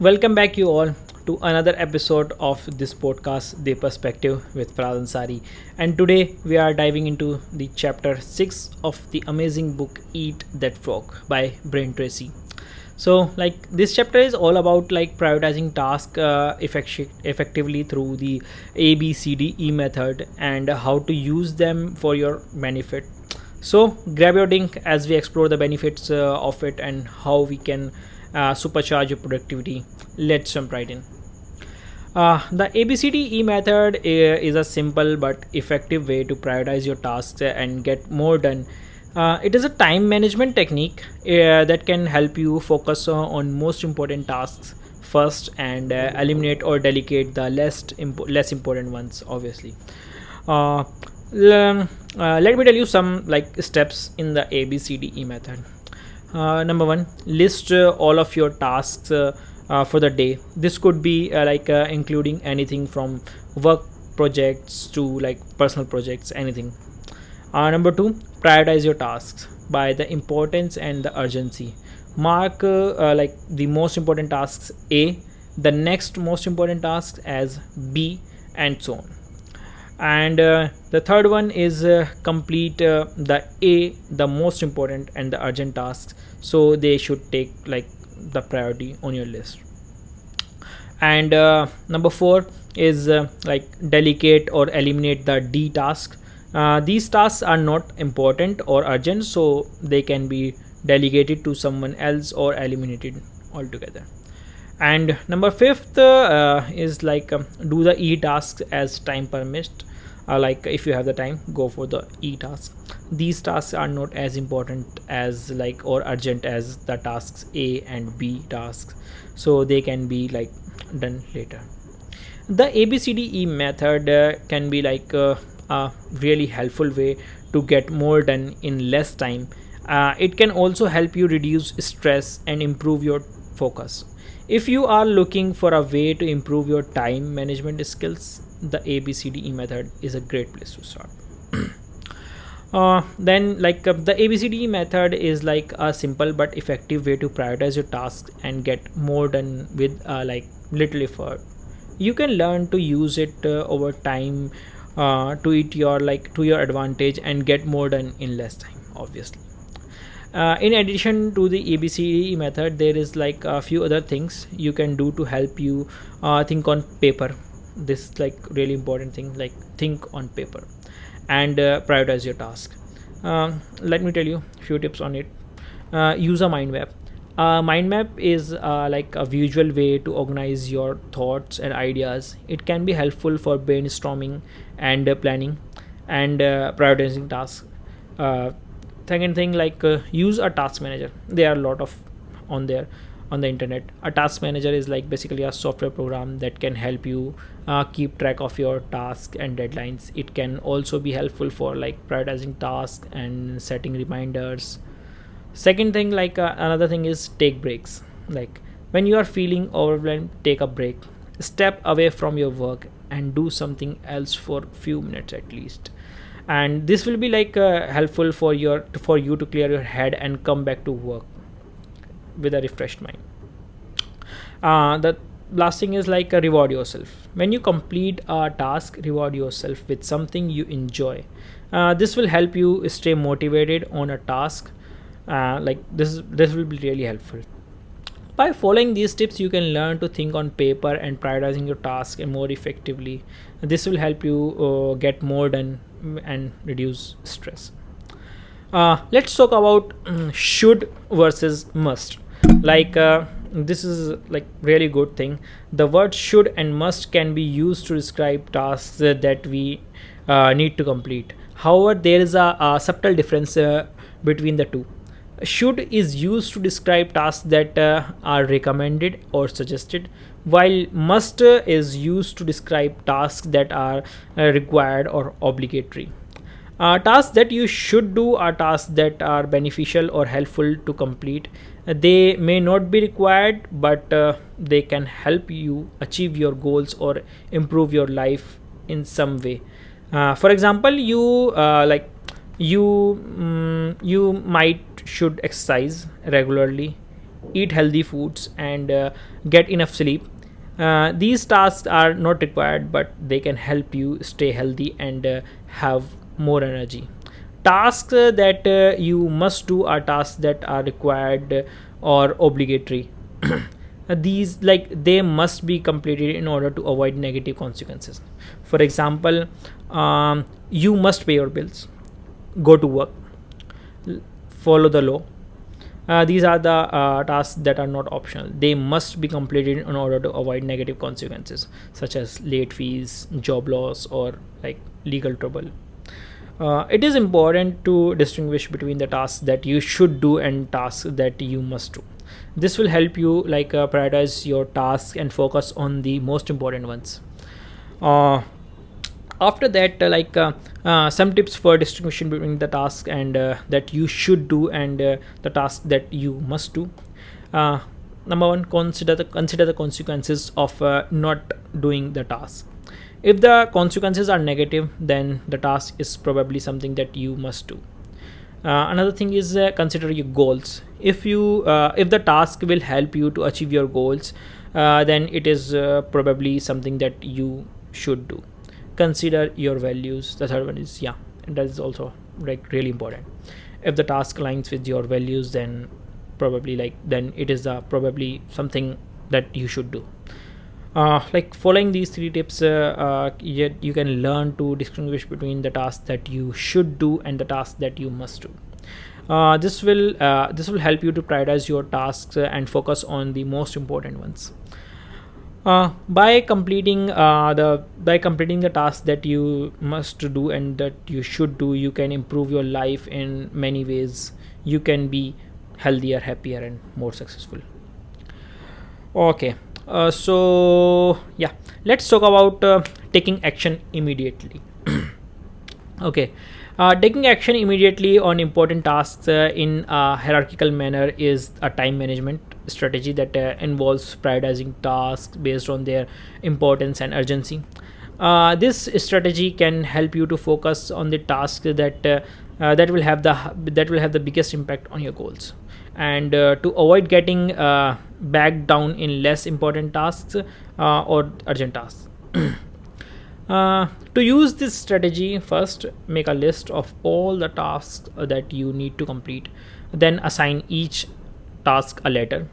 Welcome back, you all, to another episode of this podcast, The Perspective with Faraz. And today we are diving into the chapter 6 of the amazing book Eat That Frog by Brain Tracy. So, this chapter is all about prioritizing tasks effectively through the ABCDE method and how to use them for your benefit. So, grab your drink as we explore the benefits of it and how we can supercharge your productivity. Let's jump right in. The ABCDE method is a simple but effective way to prioritize your tasks and get more done. It is a time management technique that can help you focus on most important tasks first and eliminate or delegate the less important ones. Obviously, uh, let me tell you some steps in the ABCDE method. Number one, list all of your tasks for the day. This could be including anything from work projects to personal projects, anything. Number two, prioritize your tasks by the importance and the urgency. Mark the most important tasks A, the next most important tasks as B, and so on. And the third one is complete the A, the most important and the urgent tasks, so they should take the priority on your list. And number four is delegate or eliminate the D task. These tasks are not important or urgent, so they can be delegated to someone else or eliminated altogether. And number fifth is do the E tasks as time permits. If you have the time, go for the E tasks. These tasks are not as important as or urgent as the tasks A and B tasks, so they can be done later. The ABCDE method can be a really helpful way to get more done in less time. It can also help you reduce stress and improve your focus. If you are looking for a way to improve your time management skills, the ABCDE method is a great place to start. Then the ABCDE method is a simple but effective way to prioritize your tasks and get more done with little effort. You can learn to use it over time to it your to your advantage and get more done in less time, obviously. In addition to the ABCDE method, there is a few other things you can do to help you think on paper. This really important thing, think on paper and prioritize your task. Let me tell you a few tips on it. Use a mind map. Mind map is a visual way to organize your thoughts and ideas. It can be helpful for brainstorming and planning and prioritizing tasks. uh, Second thing, use a task manager. There are a lot of on there on the internet. A task manager is basically a software program that can help you keep track of your tasks and deadlines. It can also be helpful for prioritizing tasks and setting reminders. Second thing, another thing is take breaks. When you are feeling overwhelmed, take a break. Step away from your work and do something else for few minutes at least, and this will be helpful for you to clear your head and come back to work with a refreshed mind. The last thing is reward yourself. When you complete a task, reward yourself with something you enjoy. This will help you stay motivated on a task. This will be really helpful. By following these tips, you can learn to think on paper and prioritizing your task more effectively. This will help you get more done and reduce stress. Let's talk about should versus must. This is really good thing. The word should and must can be used to describe tasks that we need to complete. However, there is a subtle difference between the two. Should is used to describe tasks that are recommended or suggested, while must is used to describe tasks that are required or obligatory. Tasks that you should do are tasks that are beneficial or helpful to complete. They may not be required, but they can help you achieve your goals or improve your life in some way. For example, you might should exercise regularly. eat healthy foods, and get enough sleep. These tasks are not required, but they can help you stay healthy and have more energy. Tasks that you must do are tasks that are required or obligatory. These, like, they must be completed in order to avoid negative consequences. For example, you must pay your bills, go to work, follow the law. These are the tasks that are not optional. They must be completed in order to avoid negative consequences such as late fees, job loss, or like legal trouble. It is important to distinguish between the tasks that you should do and tasks that you must do. This will help you prioritize your tasks and focus on the most important ones. uh, After that, some tips for distinguishing between the task and that you should do and the task that you must do. uh, Number one, consider the consequences of not doing the task. If the consequences are negative, then the task is probably something that you must do. Another thing is, consider your goals. If the task will help you to achieve your goals, then it is probably something that you should do. Consider your values. The third one is, yeah, and that is also like really important. If the task aligns with your values, then then it is probably something that you should do. Following these three tips, you can learn to distinguish between the tasks that you should do and the tasks that you must do. This will help you to prioritize your tasks and focus on the most important ones. By completing the tasks that you must do and that you should do, you can improve your life in many ways. You can be healthier, happier, and more successful. Okay. So yeah, let's talk about taking action immediately. Okay. Taking action immediately on important tasks in a hierarchical manner is a time management strategy that involves prioritizing tasks based on their importance and urgency. This strategy can help you to focus on the tasks that will have the biggest impact on your goals, and to avoid getting backed down in less important tasks or urgent tasks. To use this strategy, first make a list of all the tasks that you need to complete. Then assign each task a letter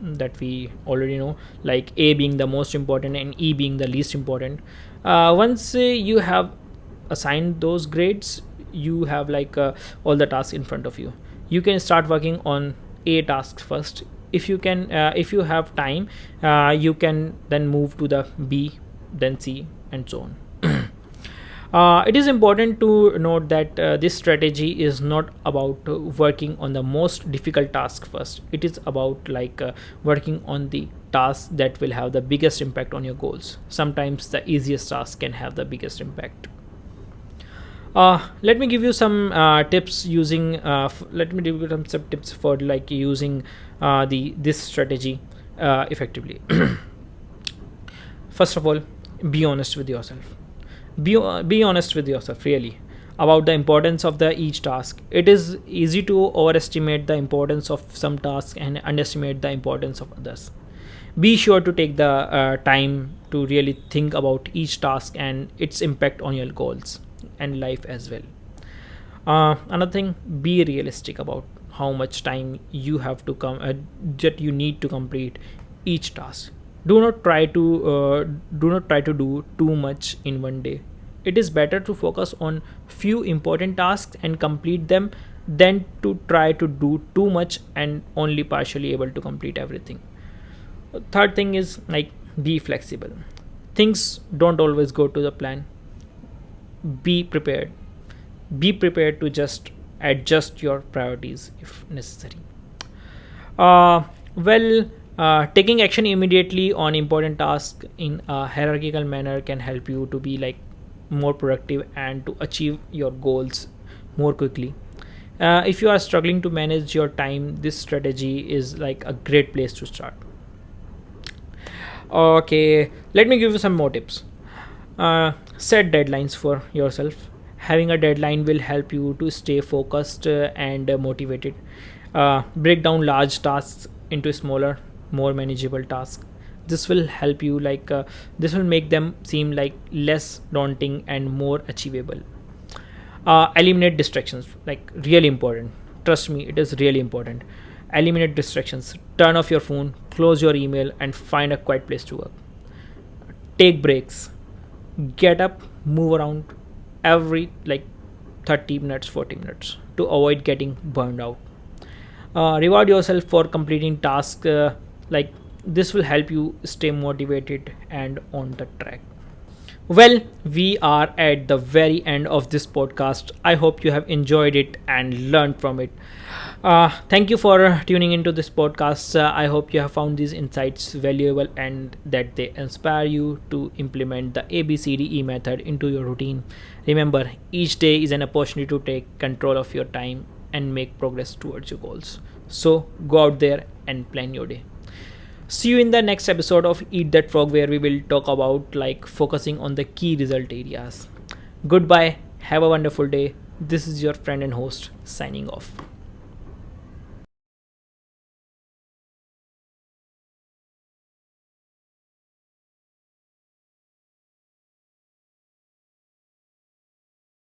that we already know, like A being the most important and E being the least important. Once you have assigned those grades, you have all the tasks in front of you. You can start working on A task first. If you have time, you can then move to the B, then C, and so on. It is important to note that this strategy is not about working on the most difficult task first. It is about working on the tasks that will have the biggest impact on your goals. Sometimes the easiest task can have the biggest impact. Let me give you some tips using. Let me give you some tips for using this strategy effectively. First of all, be honest with yourself. Be honest with yourself, really, about the importance of each task. It is easy to overestimate the importance of some tasks and underestimate the importance of others. Be sure to take the time to really think about each task and its impact on your goals and life as well. Another thing, be realistic about how much time you have to that you need to complete each task. Do not try to do too much in one day. It is better to focus on few important tasks and complete them than to try to do too much and only partially able to complete everything. Third thing is, be flexible. Things don't always go to the plan. Be prepared to just adjust your priorities if necessary. Taking action immediately on important tasks in a hierarchical manner can help you to be more productive and to achieve your goals more quickly. If you are struggling to manage your time, this strategy is a great place to start. Okay, let me give you some more tips. Set deadlines for yourself. Having a deadline will help you to stay focused and motivated. Break down large tasks into smaller, more manageable tasks. This will help you this will make them seem like less daunting and more achievable. Eliminate distractions, like really important. Trust me, it is really important. Eliminate distractions. Turn off your phone, close your email, and find a quiet place to work. Take breaks. Get up, move around every 30 minutes, 40 minutes to avoid getting burned out. Reward yourself for completing tasks. Like this will help you stay motivated and on the track. Well, we are at the very end of this podcast. I hope you have enjoyed it and learned from it. Thank you for tuning into this podcast. I hope you have found these insights valuable and that they inspire you to implement the ABCDE method into your routine. Remember, each day is an opportunity to take control of your time and make progress towards your goals. So go out there and plan your day. See you in the next episode of Eat That Frog, where we will talk about focusing on the key result areas. Goodbye. Have a wonderful day. This is your friend and host signing off.